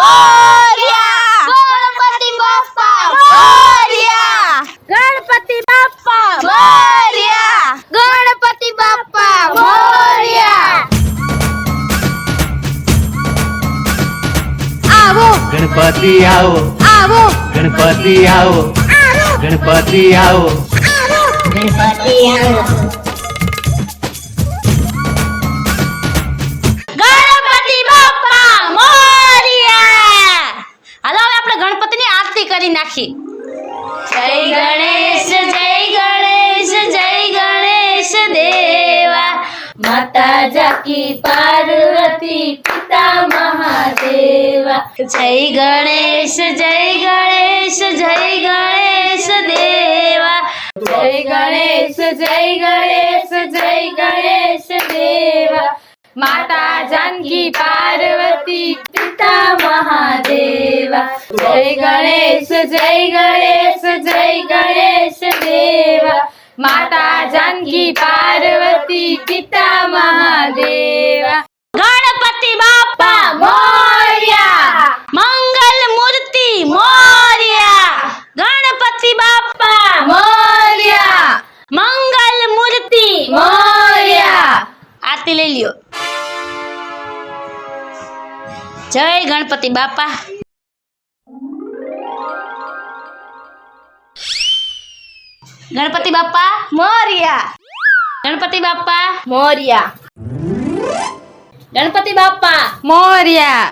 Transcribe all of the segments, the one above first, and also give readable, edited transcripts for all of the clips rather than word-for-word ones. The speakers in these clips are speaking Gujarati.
મોરયા. ગણપતિ બાપ્પા મોરયા. ગણપતિ બાપ્પા મોરયા. ગણપતિ બાપ્પા મોરયા. આવો ગણપતિ આવો, આવો ગણપતિ આવો, ગણપતિ આવો, ગણપતિ આવો. ગણપતિ બાપ્પા મોરયા. હાલો હવે આપણે ગણપતિની આરતી કરી નાખી. જય ગણેશ જય ગણેશ જય ગણેશ દેવા. માતા જાકી પાર્વતી પિતા મહાદેવા. જય ગણેશ જય ગણેશ જય ગણેશ દેવા. જય ગણેશ જય ગણેશ જય ગણેશ દેવા. માતા જાનકી પાર્વતી પિતા મહાદેવા. જય ગણેશ જય ગણેશ જય ગણેશ દેવા. માતા જાનકી પાર્વતી પિતા મહાદેવા. ગણપતિ બાપ્પા મોરયા. મંગલ મૂર્તિ મોરયા. ગણપતિ બાપ્પા મોરયા. મંગલ મૂર્તિ મોરયા. આરતી લઈ લ્યો. જય ગણપતિ બાપા. ગણપતિ બાપા મોરયા. ગણપતિ બાપા મોરયા. ગણપતિ બાપા મોર્યા.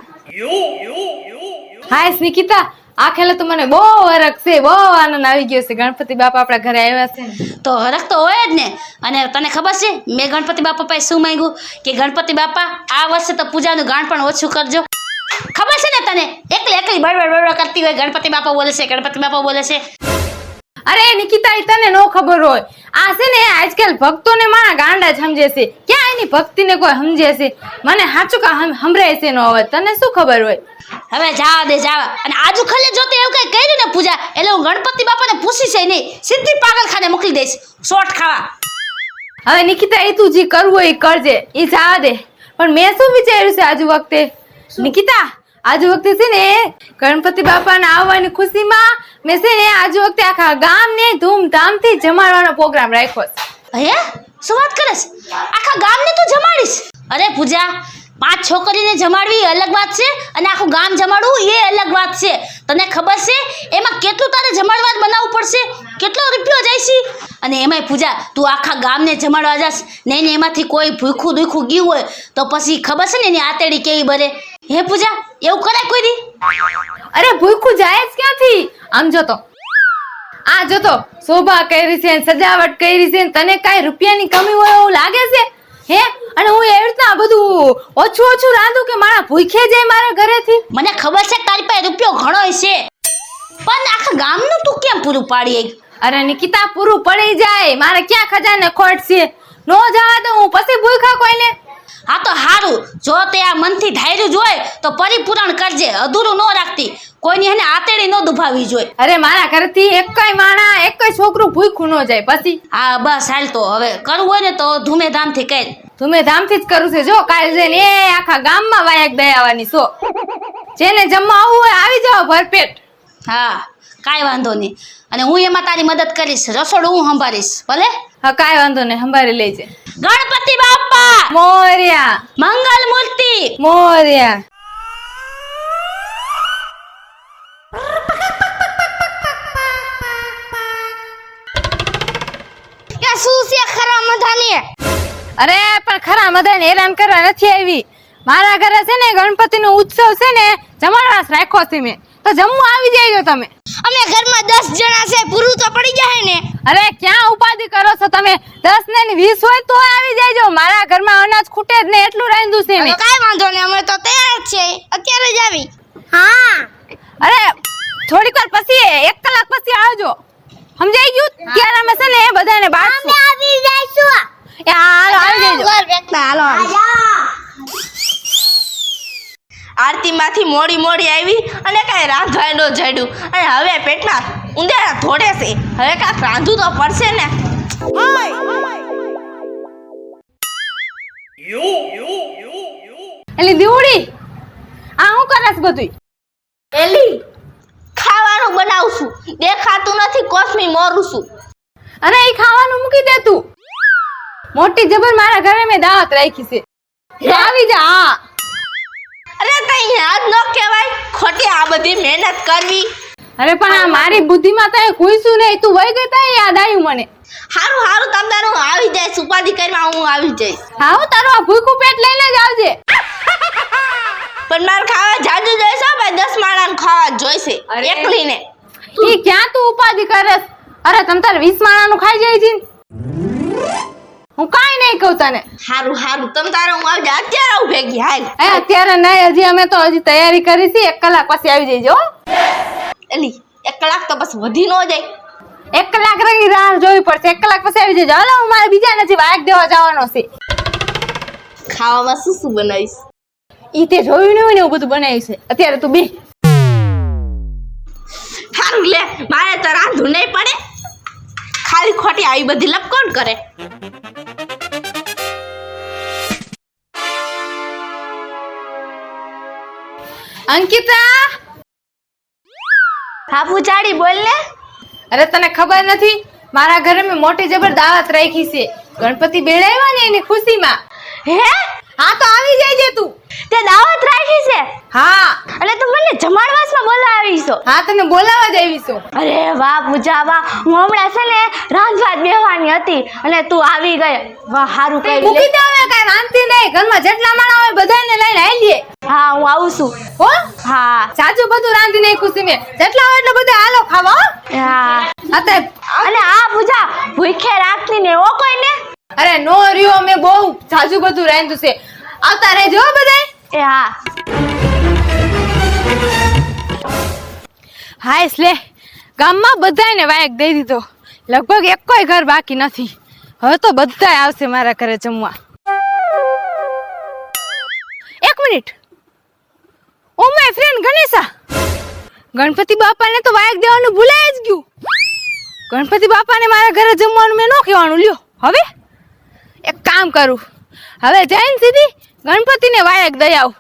હાય નિકિતા, આ ખેલે તો મને બહુ હરખ છે, બહુ આનંદ આવી ગયો છે. ગણપતિ બાપા આપણા ઘરે આવ્યા છે ને તો હરખ તો હોય જ ને. અને તને ખબર છે મેં ગણપતિ બાપા પાસે શું માંગ્યું કે ગણપતિ બાપા આ વર્ષે તો પૂજાનું ગાણ પણ ઓછું કરજો. ખબર છે ને તને? એકલી એકલી બળબડ બળબડ કરતી હોય ગણપતિ બાપા બોલે છે, ગણપતિ બાપા બોલે છે. અરે નિકિતા, ઈ તને નો ખબર હોય. આ છે ને આજકાલ ભક્તોને મારા ગાંડા જ સમજે છે. ક્યાં એની ભક્તિને કોઈ સમજે છે? મને સાચું કા સંભળાય છે નો હવે. તને શું ખબર હોય? હવે જાવા દે જાવા. અને આજુ ખલે જોતે એવું કઈ કર્યું ને પૂજા એટલે હું ગણપતિ બાપાને પૂછી છે નહીં, સીધી પાગલખાને મોકલી દઈશ શોટ ખાવા. હવે નિકિતા, એ તું જે કરવું હોય એ કરજે, એ જવા દે. પણ મેં શું વિચાર્યું છે આજુ વખતે નિકિતા, આજુ વખતે છે ને ગણપતિ બાપાના આવવાની ખુશીમાં મેં છે ને આજુ વખતે આખા ગામને ધૂમધામથી જમાડવાનો પ્રોગ્રામ રાખ્યો છે. હે શું વાત કરે છે? આખા ગામને તું જમાડીશ? અરે પૂજા, 5 છોકરીને જમાડવી અલગ વાત છે અને આખું ગામ જમાડવું એ અલગ વાત છે. તને ખબર છે એમાં કેટલું તારે જમાડવા બનાવવું પડશે, કેટલો રૂપિયો જાય છે? અને એમાંય પૂજા તું આખા ગામને જમાડવા જાસ ને એમાંથી કોઈ ભૂખું દુખું ગયું હોય તો પછી ખબર છે ને એની આતેડી કેવી બરે. હે પૂજા, એવું કરાય કોઈ દી? અરે ભૂખું જાય જ ક્યાંથી? આમ જોતો, આ જોતો, શોભા કરી છે, સજાવટ કરી છે, તને કાંઈ રૂપિયાની કમી હોય એવું લાગે છે? હે? અને હું એવી રીતના બધું ઓછું ઓછું રાંધું કે મારા ભૂખે જાય મારા ઘરેથી? મને ખબર છે તારી પાસે રૂપિયો ઘણો છે, પણ આખા ગામનું તું કેમ પૂરું પાડી? અરે નિકિતા, પૂરું પડી જાય. મારે ક્યાં ખજાને ખોટ છે? નો જવા દો હું પછી ભૂખા કોઈને. હા તો હારું, જો તે આ મનથી ધાર્યું જોય તો પરિપૂરણ કરજે, અધૂરું ન રાખતી. કોઈની એને આતેડી ન દુભાવી જોઈએ. અરે મારા ઘરેથી એકય માણા એકય છોકરું ભૂખું ન જાય. પછી હા બસ હાલ, તો હવે કરવું હોય ને તો ધૂમેધામથી કર. ધૂમેધામથી જ કરું છે. જો કાલ જઈને એ આખા ગામમાં વાયક દયાવાની છો. જેને જમવા આવવું હોય આવી જાઓ ભરપેટ. હા કાંઈ વાંધો નહીં. અને હું એમાં તારી મદદ કરીશ, રસોડું હું સંભાળીશ ભલે. હા કાંઈ વાંધો નહીં, સંભાળી લેજે. ગણપતિ બાપ્પા મોર્યા. મંગલ મૂર્તિ મોર્યા. શું છે ખરા મધાની? અરે પણ ખરા મધાને હેરાન કરવા નથી આવી. મારા ઘરે છે ને ગણપતિનો ઉત્સવ છે ને, જમણવાસ રાખ્યો છે મેં. તો જમવા આવી જાયજો તમે. અમે ઘરમાં 10 જણા છે, પૂરું તો પડી જાય ને? અરે ક્યાં ઉપાધિ કરો છો તમે? 10 ને 20 હોય તો આવી જાયજો. મારા ઘરમાં અનાજ ખૂટે જ ને એટલું રાંધ્યું છે મેં. કાંઈ વાંધો નહીં, અમે તો તૈયાર જ છે, અત્યારે જ આવી. હા અરે થોડીક વાર પછી 1 કલાક પછી આવજો, સમજાઈ ગયું? ત્યારે અમે છે ને બધાને બાળશું. અમે આવી જઈશું. એ હાલો આવી જાયજો. ઘર બેઠા હાલો. આરતીમાંથી મોડી મોડી આવી અને કાંઈ રાંધવાય ન જડ્યું અને હવે પેટમાં ઉંદેડા ધોડે છે. હવે કાંઈક રાંધવું તો પડશે ને. એટલે દીવડી આ હું કરસ બધું? એલી ખાવાનું બનાવશું. દેખાતું નથી કોસમી મોરું છું. અને એ ખાવાનું મૂકી દે તું. મોટી જબર મારા ઘરે મેં દાવત રાખી છે. તો આવી જા. હા અરે તઈ યાદ ન કહેવાય ખોટી આ બધી મહેનત કરવી. અરે પણ આ મારી બુદ્ધિમાં તો ખુઈશું નહીં. તું વઈ ગઈ તા યાદ આવ્યું મને. હારું હારું તમતાર હું આવી જઈશ. ઉપાધિ કરવામાં હું આવી જઈશ. હા હું તારું આ ભૂખું પેટ લઈને જ આવજે. પણ મારે ખાવા જાજુ જોઈશે ભાઈ. 10 માણાને ખાવા જોઈશે અરે. એકલીને. ઈ ક્યાં તું ઉપાધિ કરસ? અરે તમ તાર 20 માણાનું ખાઈ જાય છે. હું કાઈ નહીં કહું તને. હારું હારું તમતાર હું આવી જાય. અત્યારે આવું ભેગી હાલ. એ અત્યારે નહીં, હજી અમે તો હજી તૈયારી કરી છે. 1 કલાક પછી આવી જઈજો. એલી 1 કલાક તો બસ વધી ન જાય. 1 કલાક રહી રાહ જોવી પડશે. 1 કલાક પછી આવી જજો. હાલો હું મારે બીજા નથી વાગ દેવા જવાનો છે. ખાવામાં શું શું બનાવીશ? ઈ તે જોયું નહીં હોય ને એવું બધું બનાવ્યું છે. અત્યારે તું બે. હારું લે મારે તો રાંધવું નહીં પડે. ખાલી ખોટી આવી બધી લપ કોણ કરે? અંકિતા, હા પૂજાડી બોલ ને. અરે તને ખબર નથી મારા ઘરે મેં મોટી જબર દાવત રાખી છે. ગણપતિ બેડાવ્યા ને એની ખુશીમાં. હે હા તો આવી જઈજે તું. તે દાવત રાખી છે? હા એટલે તું મને જમાડવાસમાં બોલાવી છો? હા તને બોલાવા જ આવી છું. અરે વાહ પૂજા વાહ. હું હમણાં છે ને રાંધવા જ બેહવાની હતી અને તું આવી ગઈ. વાહ હારું તે કરી મૂકી દે હવે, કાંઈ વાંધતી નહીં. ઘરમાં જેટલા માણસ હોય બધાને લઈને આવીએ. હા હું આવું છું. હો હા સાચું બધું રાંધી નહીં ખુશી મેં. જેટલા હોય એટલે બધા હાલો ખાવા. હો હા. અત્યારે અને આ પૂજા ભૂખે રાખતી ને ઓ કોઈને. અરે નો રહ્યો, મેં બહુ સાચું બધું રાંધ્યું છે. આવતા રહેજો હો બધાય. એ હા. હાય સ્લે ગામમાં બધાયને વાયક દઈ દીધો. લગભગ એકોય ઘર બાકી નથી. હવે તો બધાય આવશે મારા ઘરે જમવા. 1 minute. Oh my friend Ganesha, Ganpati બાપાને તો વાયક દેવાનું ભૂલાય જ ગયું. ગણપતિ બાપાને મારા ઘરે જમવાનું મેં નો કહેવાનું. લ્યો હવે એક કામ કરું, હવે જઈને સીધી ગણપતિને વાયક દઈ આવ.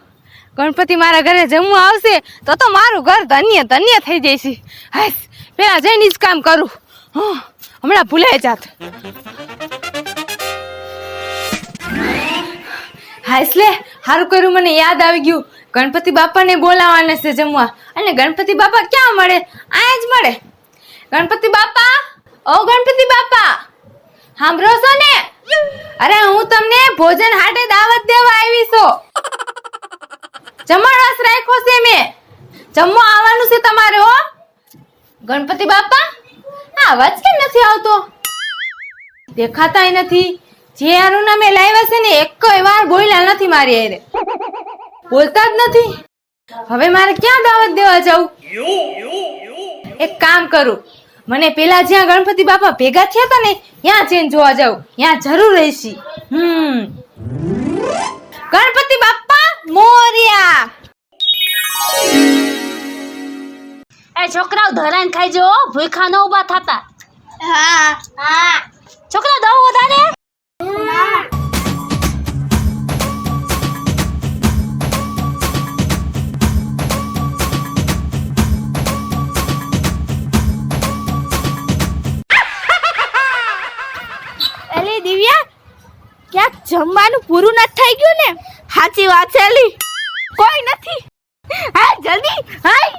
ગણપતિ મારા ઘરે જમવા આવશે તો મારું ઘર ધન્ય ધન્ય થઈ જશે. હાય પેલા જઈને જ કામ કરું. હમણાં ભૂલાઈ જાત. હાયસલે સારું કર્યું, મને યાદ આવી ગયું. ગણપતિ બાપાને બોલાવાના છે જમવા. અને ગણપતિ બાપા ક્યાં મળે? અહીંયા જ મળે. ગણપતિ બાપા, ઓ ગણપતિ બાપા, સાંભળો છો ને? અરે હું તમને ભોજન હાટે દાવત દેવા આવી છું. જમણવાસ રાખ્યો છે મેં. જમવા આવવાનું છે તમારે. હો ગણપતિ બાપા, આ અવાજ કેમ નથી આવતો? દેખાતાય નથી. જે આનું નામે લાવ્યા છે ને એકોય વાર બોલ્યા નથી મારી હારે. બોલતા જ નથી. હવે મારે ક્યાં દાવત દેવા જવું? એક કામ કરું, મને પેલા જ્યાં ગણપતિ બાપા ભેગા થયા હતા ને ત્યાં જઈને જોવા જાવ. ત્યાં જરૂર રહેશી. ગણપતિ બાપા મોર્યા. એ છોકરાઓ ધરાઈને ખાઈજો, ભૂખા ન ઊભા થતા. હા હા. છોકરા દઉં વધારે. એલી દિવ્યા, ક્યાંક જમવાનું પૂરું નથી થઈ ગયું ને? સાચી વાત છે એલી, કોઈ નથી. હા જલ્દી હાય.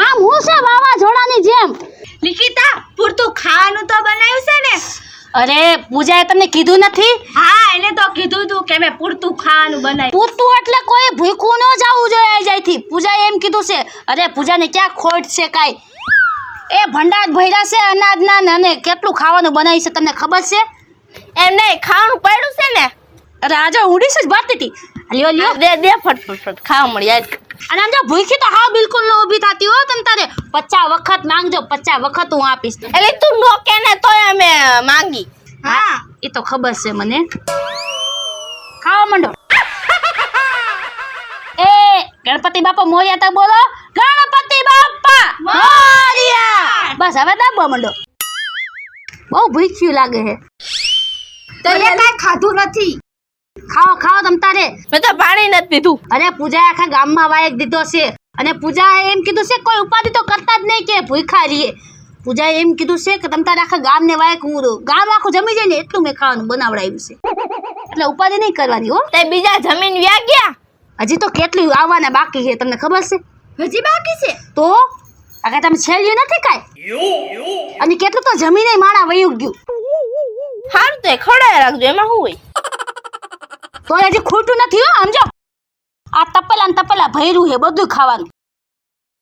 આમ હું છે વાવાઝોડાની જેમ. લિખિતા પૂરતું ખાવાનું તો બનાવ્યું છે ને? અરે પૂજાએ તમને કીધું નથી? હા એને તો કીધું તું કે મેં પૂરતું ખાવાનું બનાવ્યું. પૂરતું એટલે કોઈ ભૂખું ન જવું જોઈએ જઈથી. પૂજાએ એમ કીધું છે. અરે પૂજાને ક્યાં ખોટ છે કાંઈ? એ ભંડાર ભર્યા છે અનાજના ને, અને કેટલું ખાવાનું બનાવ્યું છે તમને ખબર છે? એમ નહીં, ખાવાનું પડ્યું છે ને. અરે આજે ઉડીશ જ ભરતી હતી. લ્યો લ્યો દે દે ફટફટ ખાવા મળી જાય. અને આમ જો ભૂખી તો હાવ બિલકુલ ન ઊભી થતી હો. તમ તારે 50 વખત માંગજો, 50 વખત હું આપીશ. એટલે તું નો કે ને તોય અમે માંગી. હા એ તો ખબર છે મને. ખાવા માંડો. એ ગણપતિ બાપા મોર્યા તો બોલો. ગણપતિ બાપા મોર્યા. બસ હવે દાબવા માંડો. બહુ ભૂખ્યું લાગે છે. તો એ કાંઈ ખાધું નથી. ખાઓ ખાઓ તમ તારે. મેં તો પાણી નથી પીધું. અરે પૂજાએ આખા ગામમાં વાયક દીધો છે અને પૂજાએ એમ કીધું છે કોઈ ઉપાધિ તો કરતા જ નહીં કે ભૂખા રહીએ. પૂજાએ એમ કીધું છે કે તમ તારે આખા ગામને વાયક હું ગામ આખું જમી જાય ને એટલું મેં ખાવાનું બનાવડાવ્યું છે એટલે ઉપાધિ નહીં કરવાની હો. તે બીજા જમીન વ્યા ગયા. હજી તો કેટલું આવવાના બાકી છે તમને ખબર છે? હજી બાકી છે તો આગળ તમે છેલ્યું નથી કાંઈ અને કેટલું તો જમીને માણા વયું ગયું. સારું તો ખવડાવી રાખજો એમાં શું હોય. તો હજી ખોટું નથી હો સમજો. આ તપેલા ને તપેલા ભર્યું છે બધું ખાવાનું.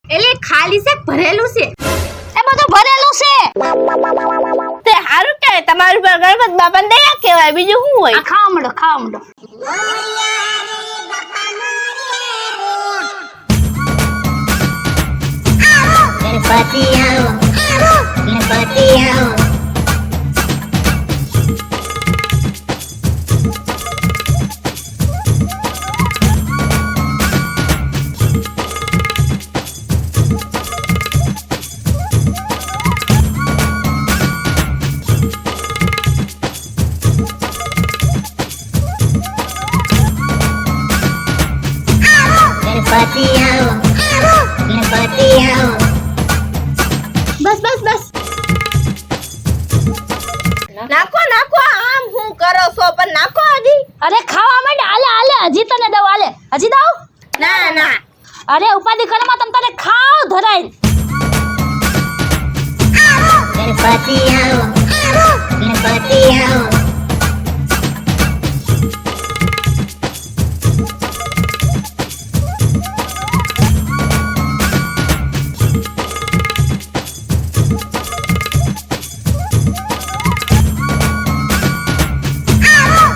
એટલે ખાલી છે ભરેલું છે. એ બધું ભરેલું છે. તે સારું કહેવાય તમારી પર ગણપત બાપાને દયા કહેવાય બીજું શું હોય. આ ખાવા માંડો ખાવા માંડો. ગણપતિ આવો ગણપતિ આવો ગણપતિ આવો ગણપતિ આવો. બસ બસ બસ. નાખો નાખો આમ શું કરો છો પણ નાખો હજી. અરે ખાવા માંડ. આલે આલે હજી તને દઉં આલે હજી દઉં. ના ના અરે ઉપાધિ કરમાં તમ તારે ખાવ ધરાય. ગણપતિ આવો ગણપતિ આવો.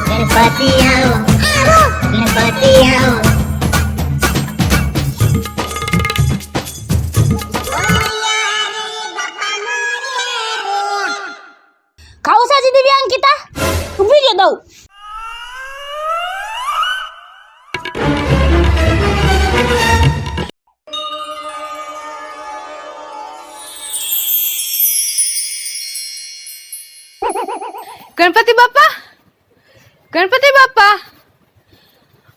ગણપતિ આવો ગણપતિ આવો. ખાવું છે હજી દિવ્યાંકિતા? ઊભી રહી દઉં. ગણપતિ બાપા ગણપતિ બાપા.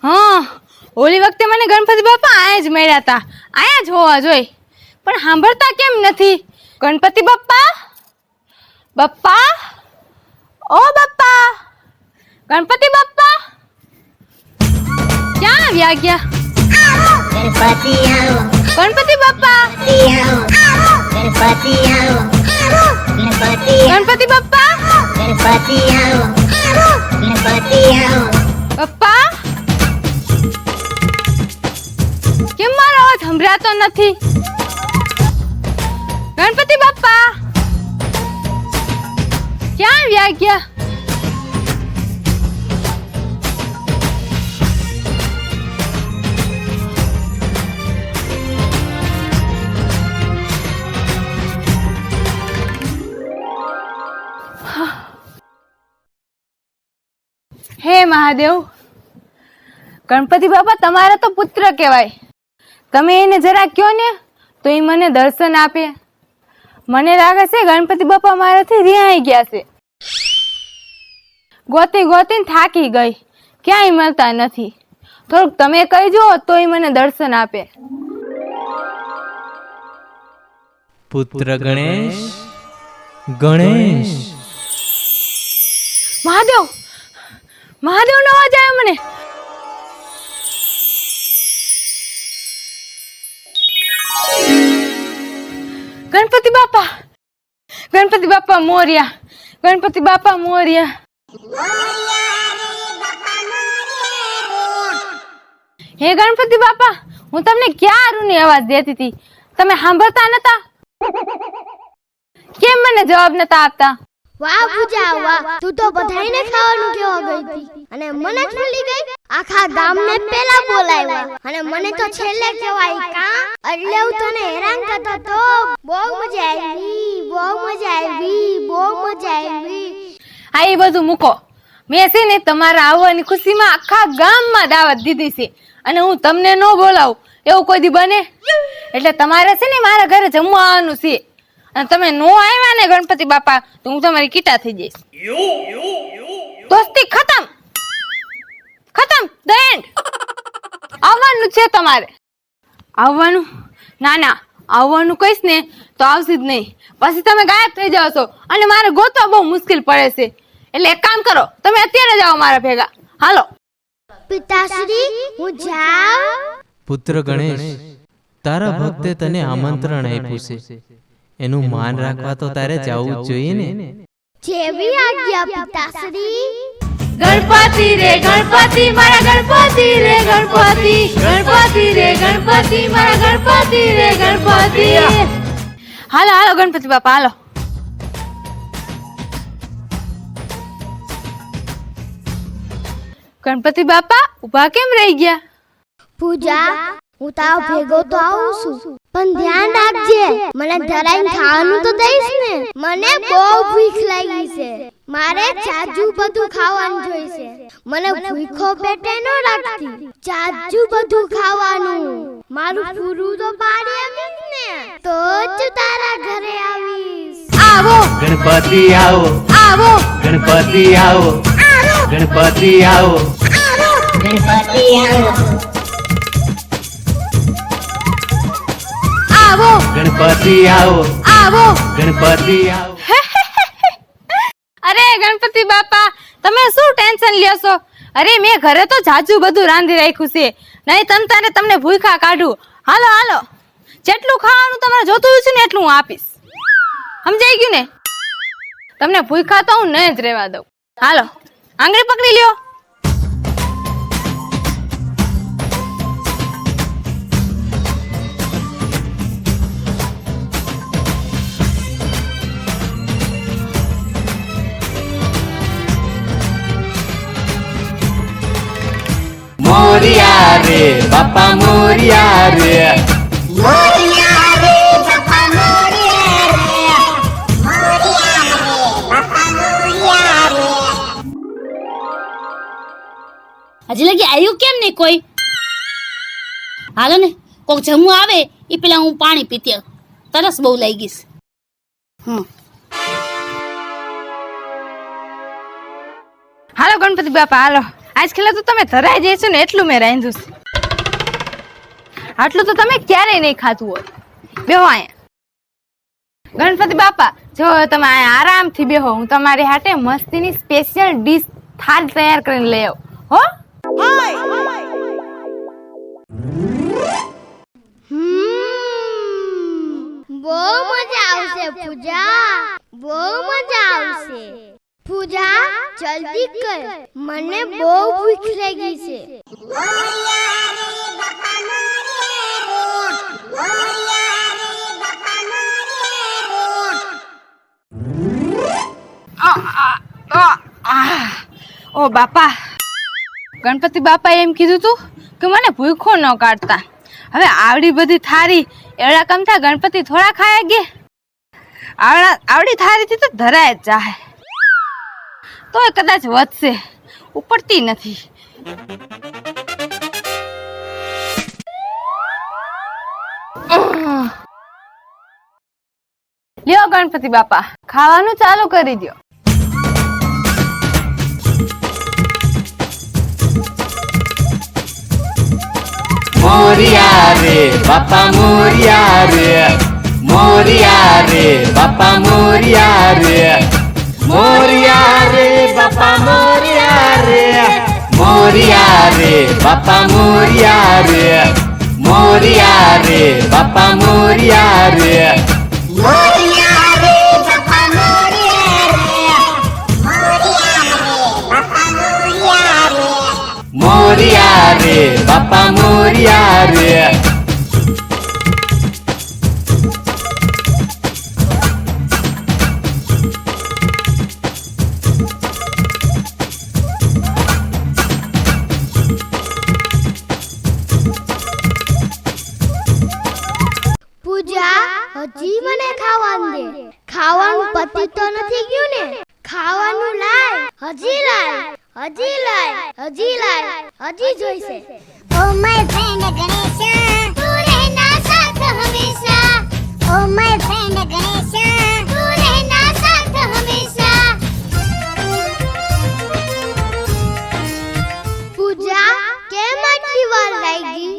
હા ઓલી વખતે મને ગણપતિ બાપા આયા જ મળ્યા હતા. આયા જ હોવા જોઈએ પણ સાંભળતા કેમ નથી? ગણપતિ બાપા બાપા ઓ બાપા ગણપતિ બાપા ક્યાં આવ્યા ગયા? ગણપતિ આવો ગણપતિ બાપા ગણપતિ આવો ગણપતિ ગણપતિ બાપા ગણપતિ આવો ગણપતિ આવો. પપ્પા કેમ મારો અવાજ સંભળાતો નથી? ગણપતિ બાપા ક્યાં આવ્યા ગયા? હે મહાદેવ ગણપતિ બાપા તમારા તો પુત્ર કહેવાય. તમે એને જરા કયો ને તો એ મને દર્શન આપે. મને લાગે છે ગણપતિ બાપા મારાથી રિહાઈ ગયા છે. ગોતી ગોતીને થાકી ગઈ ક્યાંય મળતા નથી. થોડુંક તમે કહીજો તો એ મને દર્શન આપે. પુત્ર ગણેશ ગણેશ. મહાદેવ મહાદેવનો અવાજ આવ્યો મને. ગણપતિ બાપા મોર્યા ગણપતિ બાપા મોર્યા. હે ગણપતિ બાપા હું તમને ક્યારની અવાજ દેતી હતી તમે સાંભળતા નતા? કેમ મને જવાબ નતા આપતા? વાહ પૂજા વાહ, તું તો બધાયને ખાવાનું કેવા ગઈ હતી અને મને જ ભૂલી ગઈ. આખા ગામને પેલા બોલાવ્યા અને મને તો છેલ્લે કહેવાય કા. એટલે હું તને હેરાન કરતો તો. બહુ મજા આવી બહુ મજા આવી બહુ મજા આવી. હા એ બધું મૂકો. મેં છે ને તમારા આવવાની ખુશીમાં આખા ગામમાં દાવત દીધી છે અને હું તમને ન બોલાવું એવું કોઈ દી બને? એટલે તમારે છે ને મારા ઘરે જમવા આવવાનું છે અને તમે નો આવ્યા ને ગણપતિ બાપા તો હું તમારી કીટા થઈ જઈશ. દોસ્તી ખતમ. આવવાનું છે તમારે. આવવાનું? ના ના, આવવાનું કહીશ ને તો આવશે જ નહીં. પછી તમે ગાયબ થઈ જાવ છો અને મારે ગોતવા બહુ મુશ્કેલ પડે છે. એટલે એક કામ કરો, તમે અત્યારે જાઓ મારા ભેગા. હાલો. પિતાશ્રી હું જાઉં? પુત્ર ગણેશ, તારા ભક્તે તને આમંત્રણ આપ્યું છે, એનું માન રાખવા તો તારે જવું જ જોઈએ ને. જેવી આજ્ઞા પિતાશ્રી. ગણપતિ રે ગણપતિ મારા ગણપતિ રે ગણપતિ, ગણપતિ રે ગણપતિ મારા ગણપતિ રે ગણપતિ. હાલો હાલો ગણપતિ બાપા હાલો. ગણપતિ બાપા ઊભા કેમ રહી ગયા? પૂજા, હું તારો ભેગો તો આવું છું, પણ ધ્યાન રાખજે, મને ધરાઈને ખાવાનું તો દઈશ ને. મને બહુ ભૂખ લાગી છે, મારે જાજુ બધું ખાવાનું જોઈશે. મને ભૂખો પેટે ન રાખતી, જાજુ બધું ખાવાનું. મારું પૂરું તો પાડી આવીશ ને તો જ તારા ઘરે આવીશ. આવો ગણપતિ આવો, આવો ગણપતિ આવો, ગણપતિ આવો, ગણપતિ આવો, આવો ગણપતિ આવો, આવો. ગણપતિ આવો. અરે ગણપતિ બાપા, તમે શું ટેન્શન લ્યો છો? અરે મેં ઘરે તો જાજુ બધું રાંધી રાખ્યું છે, નહીં તમ તારે તમને ભૂખા કાઢું. હાલો હાલો, જેટલું ખાવાનું તમારે જોતું હોય છે ને એટલું હું આપીશ. સમજાઈ ગયું ને? તમને ભૂખા તો હું નહીં જ રહેવા દઉં. હાલો, આંગળી પકડી લ્યો. મોરિયા રે બાપા મોરિયા રે, મોરિયા રે બાપા મોરિયા રે, મોરિયા રે બાપા મોરિયા રે. હજી લગી આવ્યું કેમ નહીં કોઈ? હાલો ને, કોક જમવું આવે એ પેલા હું પાણી પીતી, તરસ બહુ લાગી છે. હાલો ગણપતિ બાપા હાલો. આજકાલ તો તમે ધરાઈ જઈશો ને એટલું મેં રાંધ્યું છે. આટલું તો તમે ક્યારેય નહીં ખાતું હોય. બેહો અહીંયા. ગણપતિ બાપા જો તમે અહીંયા આરામથી બેહો, હું તમારી હાટે મસ્તીની સ્પેશિયલ ડીશ થાળ તૈયાર કરીને લઈ આવું. હો બહુ મજા આવશે પૂજા, બહુ મજા આવશે. પૂજા જલ્દી કર, મને બહુ ભૂખ લાગી છે. મોરિયા રે બાપા મોરિયા રે, મોરિયા રે બાપા મોરિયા રે. ઓ બાપા, ગણપતિ બાપા એમ કીધું તું કે મને ભૂખો ન કાઢતા. હવે આવડી બધી થારી એવડા કમથા ગણપતિ થોડા ખાયા ગયા? આવડી થારીથી તો ધરાય જ જાય, તોય કદાચ વધશે, ઉપડતી નથી. લ્યો ગણપતિ બાપા, ખાવાનું ચાલુ કરી દો. મોરિયા રે બાપા મોરિયા રે, મોરિયા રે બાપા મોરિયા રે, મોરિયા રે બાપા મોરિયા રે, મોરિયા રે બાપા મોરિયા રે, મોરિયા રે બાપા મોરિયા રે, મોરિયા રે બાપા મોરિયા રે, મોરિયા રે બાપા મોરિયા રે. મોરિયા રે બાપા મોરિયા રે. પૂજા હજી મને ખાવાનું દે. ખાવાનું પતિ તો નથી ગયું ને? ખાવાનું લાય, હજી લાય, હજી લાય, હજી લાય, હજી જોઈશે. Oh my friend Ganesha, તું રહેના સાથ હમેશા. Oh my friend Ganesha, તું રહેના સાથ હમેશા. પૂજા કેમ આટલી વાર લાગી?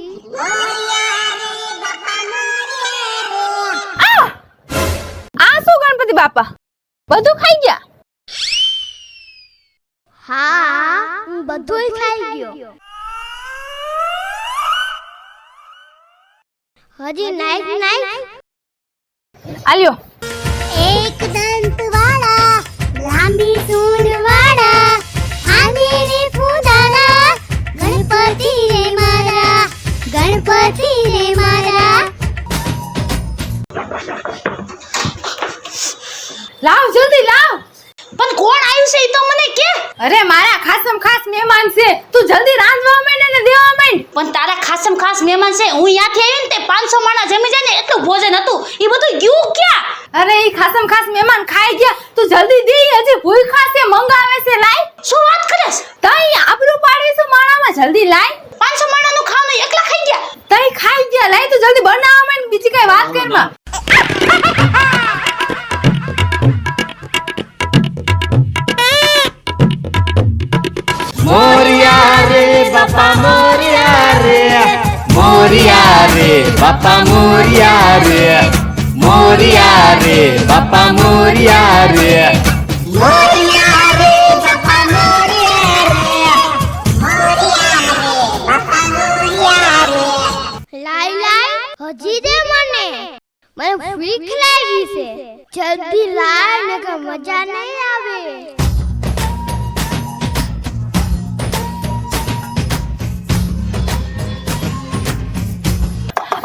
બાપા બધું ખાઈ ગયા? હા હું બધુંય ખાઈ ગયો. હજી નાઈક આલ્યો. एक दंत वाला लांबी सूंड वाला आने रे फूदाला गणपति रे मारा गणपति रे मारा. લાવ જલ્દી લાવ. પણ કોણ આવ્યું છે એ તો મને કે. અરે મારા ખાસમ ખાસ મહેમાન છે, તું જલ્દી રાંધવા માંડ અને દેવા માંડ. પણ તારા ખાસમ ખાસ મહેમાન છે, હું ત્યાંથી આવી ને તે 500 માણા જમી જાય ને એટલું ભોજન હતું, એ બધું ગયું ક્યાં? અરે ઈ ખાસમ ખાસ મહેમાન ખાઈ ગયા, તું જલ્દી દે, હજી ભૂખ્યા છે, મંગાવે છે. લાય. શું વાત કરેસ? તઈ આબરૂ પાડવીશું માણામાં, જલ્દી લાય. 500 માણાનું ખાવાનું એકલા ખાઈ ગયા? તઈ ખાઈ ગયા, લાય તું જલ્દી બનાવવા માંડ, બીજી કઈ વાત કરમાં. મોરિયા રે બાપા મોરિયા રે, મોરિયા રે બાપા મોરિયા રે, મોરિયા રે બાપા મોરિયા રે. मोरिया रे बापा मोरिया रे मोरिया रे बापा मोरिया रे. લાઈ હજી દે મને ભૂખ લાગી છે. જલ્દી લાય નકર મજા નહીં આવે.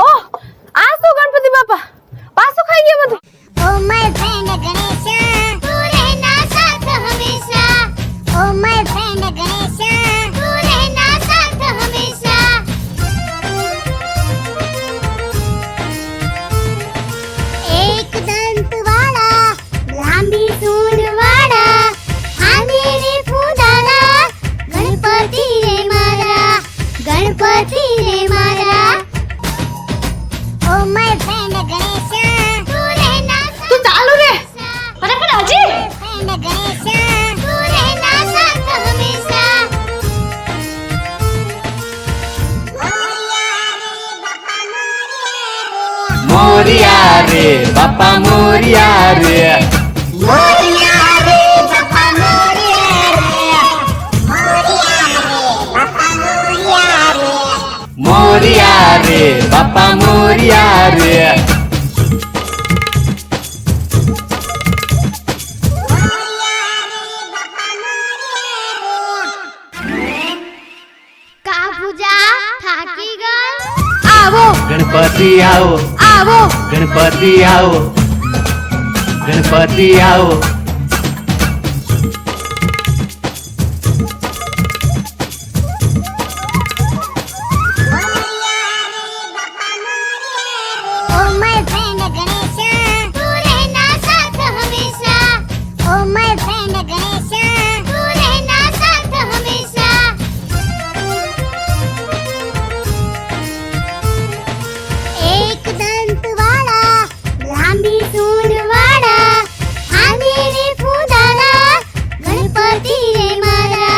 ઓહ, આ શું ગણપતિ બાપા પાછું ખાઈ ગયા બધું? Oh my friend Ganesha, तू रहना साथ हमेशा. Oh my friend Ganesha, तू रहना साथ हमेशा. एक दंत वाला लांबी सूंड वाला आने रे फूदाला गणपति रे मारा गणपति रे मारा. Oh my friend Ganesha, तू रहना તું ચાલુ રે. અરે પણ હજી friend Ganesha, तू रहना साथ हमेशा. મોરિયા રે બાપા મોરિયા રે, मोरिया रे बापा मोरिया रे मोरिया रे बापा मोरिया रे. મોરિયા રે બાપા મોરિયા રે. કા પૂજા થાકી ગઈ? આવો ગણપતિ આવો, આવો. ગણપતિ આવો, ગણપતિ આવો. Oh my friend Ganesha, तू रहना साथ हमेशा. Oh my friend Ganesha, तू रहना साथ हमेशा. एक दंत वाला लांबी सूंड वाला आने रे फूदाला गणपति रे मारा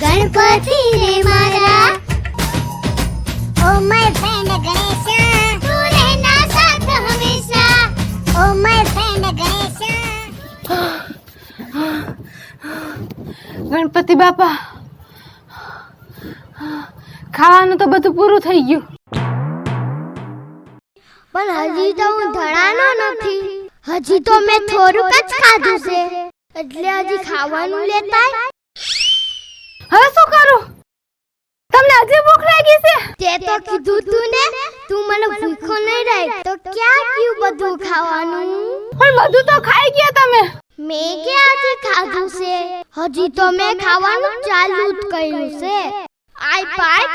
गणपति रे मारा. Oh my friend Ganesha, तू रहना साथ हमेशा. Oh my friend Ganesha. Ganpati બાપા ખાવાનું તો બધું પૂરું થઈ ગયું. પણ હજી તો હું ધડાનો નથી. હજી તો મેં થોડુંક જ ખાધું છે, એટલે હજી ખાવાનું લેતાય. હવે શું કરું? તમને હજી ભૂખ લાગી છે? તે તો કીધું તું ને, તું મને ભૂખો નહીં રાખ તો ક્યાં ગયું બધું ખાવાનું? પણ બધું તો ખાઈ ગયા તમે. મેં ક્યાંથી ખાધું છે? હજી તો મેં ખાવાનું ચાલુ જ કર્યું છે. આય પાય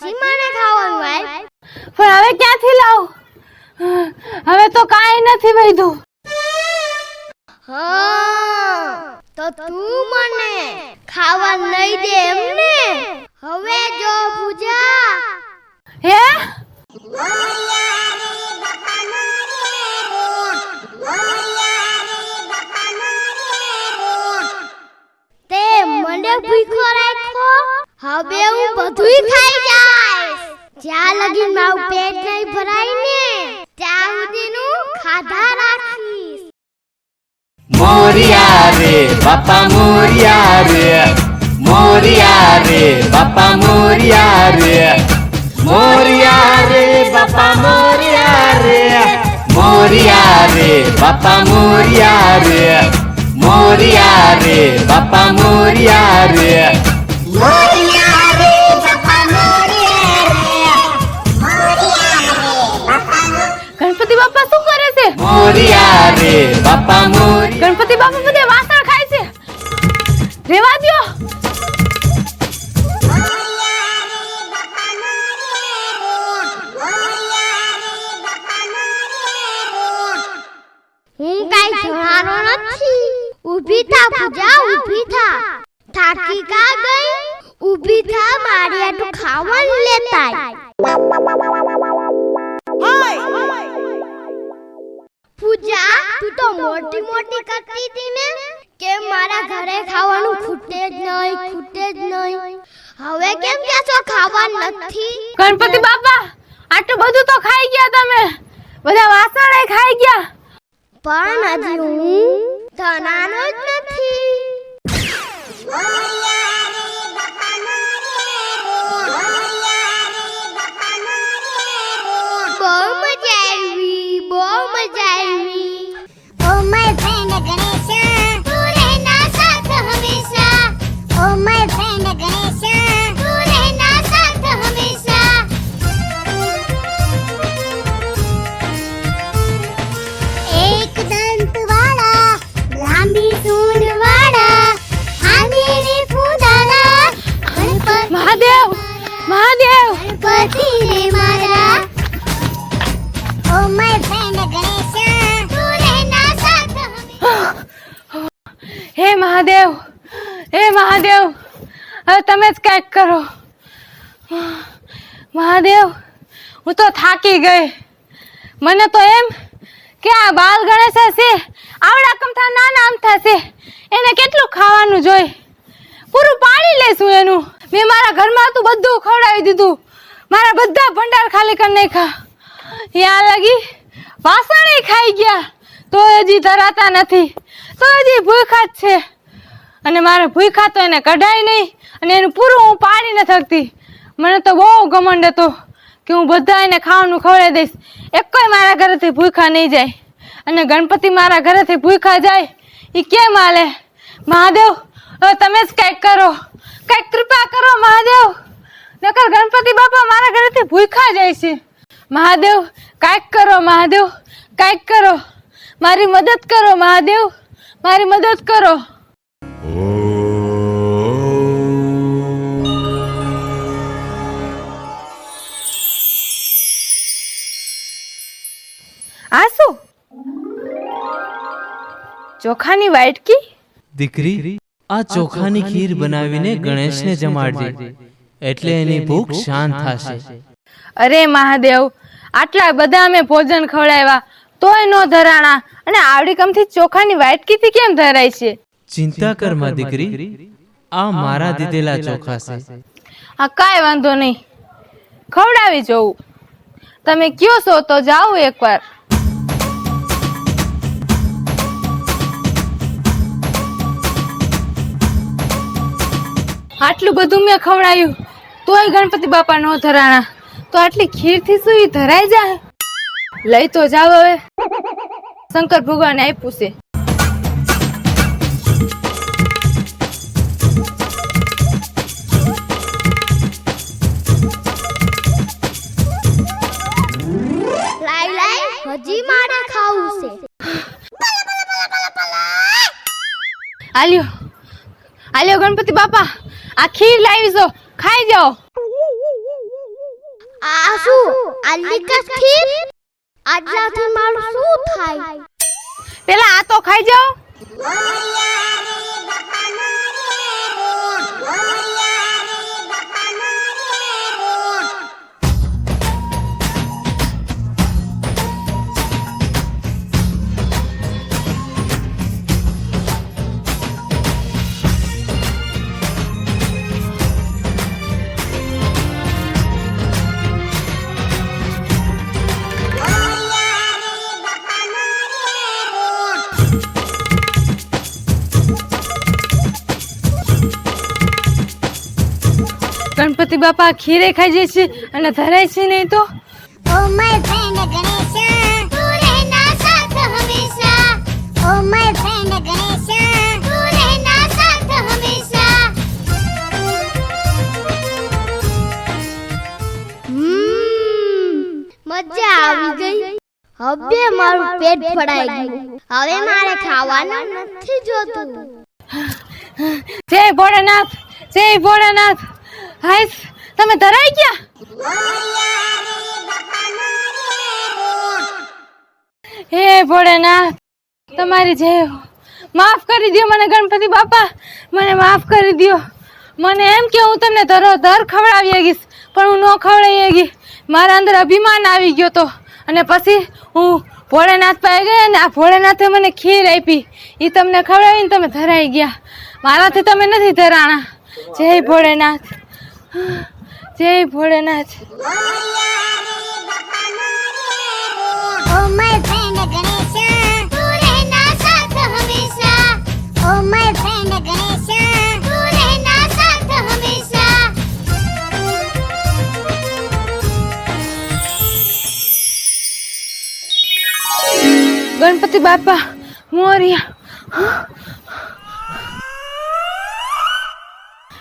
હજી મને ખાવાનું આય. પણ હવે ક્યાંથી લાવ? હવે તો કાંઈ નથી વધ્યું. હા તો તું મને ખાવા નહીં દે એમને? હવે જો પૂજા હે તે મને ભૂખો રાખો. હવે હું બધુંય ખાઈ જાઈશ. જ્યાં લગી મારું પેટ નહીં ભરાય ને ત્યાં સુધીનું ખાધા રાખીશ. મોરિયા રે બાપા મોરિયા રે, મોરિયા રે બાપા મોરિયા રે, મોરિયા રે બાપા મોરિયા રે, મોરિયા રે બાપા મોરિયા રે, મોરિયા રે બાપા મોરિયા રે. ગણપતિ બાપા શું કરે છે? મોરિયા રે બાપા મોરિયા. ગણપતિ બાપા બધે વાસણ ખાય છે. રેવા દ્યો. હું કાઈ જણારો નથી. ઊભી થા પૂજા, ઊભી થા. થાકી કા ગઈ? ઊભી થા, મારી આટું ખાવાનું લેતાય. પૂજા, તું તો મોટી મોટી કરતી હતી ને કે મારા ઘરે ખાવાનું ખૂટે જ નહીં, ખૂટે જ નહીં. હવે કેમ કે છો ખાવાનું નથી? ગણપતિ બાપા આટલું બધું તો ખાઈ ગયા તમે. બધા વાસણ ખાઈ ગયા. પણ હજી હું ધનાનો જ નથી. બહુ મજા આવી, બહુ મજા આવી. ओ माय फ्रेंड गणेशा तू रहना साथ हमेशा ओ माय फ्रेंड गणेशा तू रहना साथ हमेशा एक दंत वाला लांबी सूंड वाला आंधेरे फूदाला गणपति મહાદેવ, મહાદેવ. गणपति रे मारा ओ माय फ्रेंड गणेशा तू रहना साथ हमेशा હે મહાદેવ, હે મહાદેવ, હવે તમે જ કંઈક કરો. મહાદેવ, હું તો થાકી ગઈ. મને તો એમ કે આ બાલ ગણેશ છે, આવડા કમથા નાના અમથા છે, એને કેટલું ખાવાનું જોઈ. પૂરું પાડી લેશું એનું. મેં મારા ઘરમાં હતું બધું ખવડાવી દીધું. મારા બધા ભંડાર ખાલી કરી નાખ્યા. ત્યાં લાગી વાસણે ખાઈ ગયા તો હજી ધરાતા નથી, તો હજી ભૂખા જ છે. અને મારે ભૂખા તો એને કઢાય નહીં અને એનું પૂરું હું પાડી ન શકતી. મને તો બહુ ઘમંડ હતો કે હું બધા એને ખાવાનું ખવડાવી દઈશ, એકોય મારા ઘરેથી ભૂખા નહીં જાય. અને ગણપતિ મારા ઘરેથી ભૂખા જાય એ કેમ હાલે? મહાદેવ, હવે તમે જ કંઈક કરો, કંઈક કૃપા કરો મહાદેવ, નકર ગણપતિ બાપા મારા ઘરેથી ભૂખા જાય છે. મહાદેવ, કંઈક કરો મહાદેવ, કંઈક કરો, મારી મદદ કરો મહાદેવ, મારી મદદ કરો. આ શું? ચોખાની વાટકી? દીકરી, આ ચોખાની ખીર બનાવીને ગણેશને જમાડજે, એટલે એની ભૂખ શાંત થશે. અરે મહાદેવ, આટલા બધા અમે ભોજન ખવડાવ્યા તોય નો ધરાણા, અને આવડી કમથી ચોખાની વાટકીથી કેમ ધરાય છે? ચિંતા કર માં દીકરી, આ મારા દીધેલા ચોખા છે. આ કાંઈ વાંધો નહીં, ખવડાવી જોઉં. તમે કયો છો તો જાઓ એકવાર. આટલું બધું મેં ખવડાવ્યું તોય ગણપતિ બાપા નો ધરાણા, તો આટલી ખીરથી શું ઈ ધરાઈ જાય? લઈ તો જાવ હવે, શંકર ભગવાને આપ્યું છે. લાઈ લાઈ, હજી મારે ખાવું છે. આલ્યો આલ્યો ગણપતિ બાપા, આ ખીર લાવી છો, ખાઈ જાઓ. આ શું? આ લીકસ ખીર? આટલાથી મારું શું થાય? પેલા આ તો ખાઈ જાઓ. ગણપતિ બાપા ખીરે ખાઈ જાય છે અને ધરાય છે નહીં તો ओ माय फ्रेंड गणेशा तू रहना साथ हमेशा ओ माय फ्रेंड गणेशा तू रहना साथ हमेशा મજા આવી ગઈ. હવે મારું પેટ ફળાઈ ગયું. હવે મારે ખાવાનું નથી જોતું. જય ભોળાનાથ, જય ભોળાનાથ. હાય તમે ધરાઈ ગયા? હે ભોળાનાથ, તમારી જય હો. માફ કરી દો મને ગણપતિ બાપા, મને માફ કરી દો. મને એમ કે હું તમને ધર ખવડાવી ગઈશ, પણ હું ન ખવડાવી ગઈ. મારા અંદર અભિમાન આવી ગયો તો, અને પછી હું ભોળાનાથ પાસે ગઈ અને આ ભોળાનાથે મને ખીર આપી. એ તમને ખવડાવીને તમે ધરાઈ ગયા. મારાથી તમે નથી ધરાણા. જય ભોળાનાથ, જય Bholanath. Oh my friend Ganesha तू रहना साथ हमेशा ओ माय फ्रेंड गणेशा तू रहना साथ हमेशा ગણપતિ બાપા મોરિયા.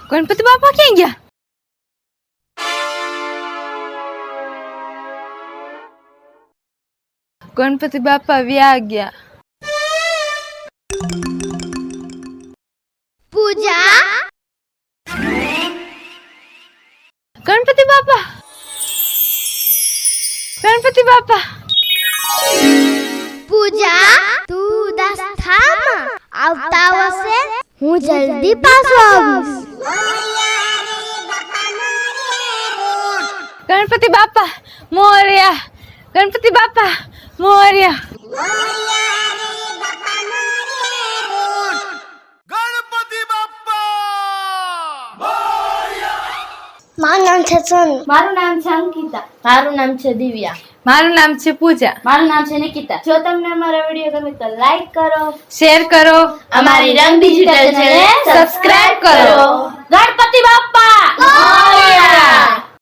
ગણપતિ બાપા ક્યાં ગયા? ગણપતિ બાપા વ્યા ગયા. પૂજા, ગણપતિ બાપા, ગણપતિ બાપા. પૂજા, તું ઉદાસ થામાં. આવતા વર્ષે હું જલ્દી પાછો આવીશ. ગણપતિ બાપા મોરિયા, ગણપતિ બાપા મોરિયા. મારું નામ છે સોનુ. મારું નામ છે અંકિતા. મારું નામ છે દિવ્યા. મારું નામ છે પૂજા. મારું નામ છે નિકિતા. જો તમને અમારો વિડીયો ગમે તો લાઈક કરો, શેર કરો, અમારી રંગ ડિજિટલ ચેનલ સબસ્ક્રાઇબ કરો. ગણપતિ બાપ્પા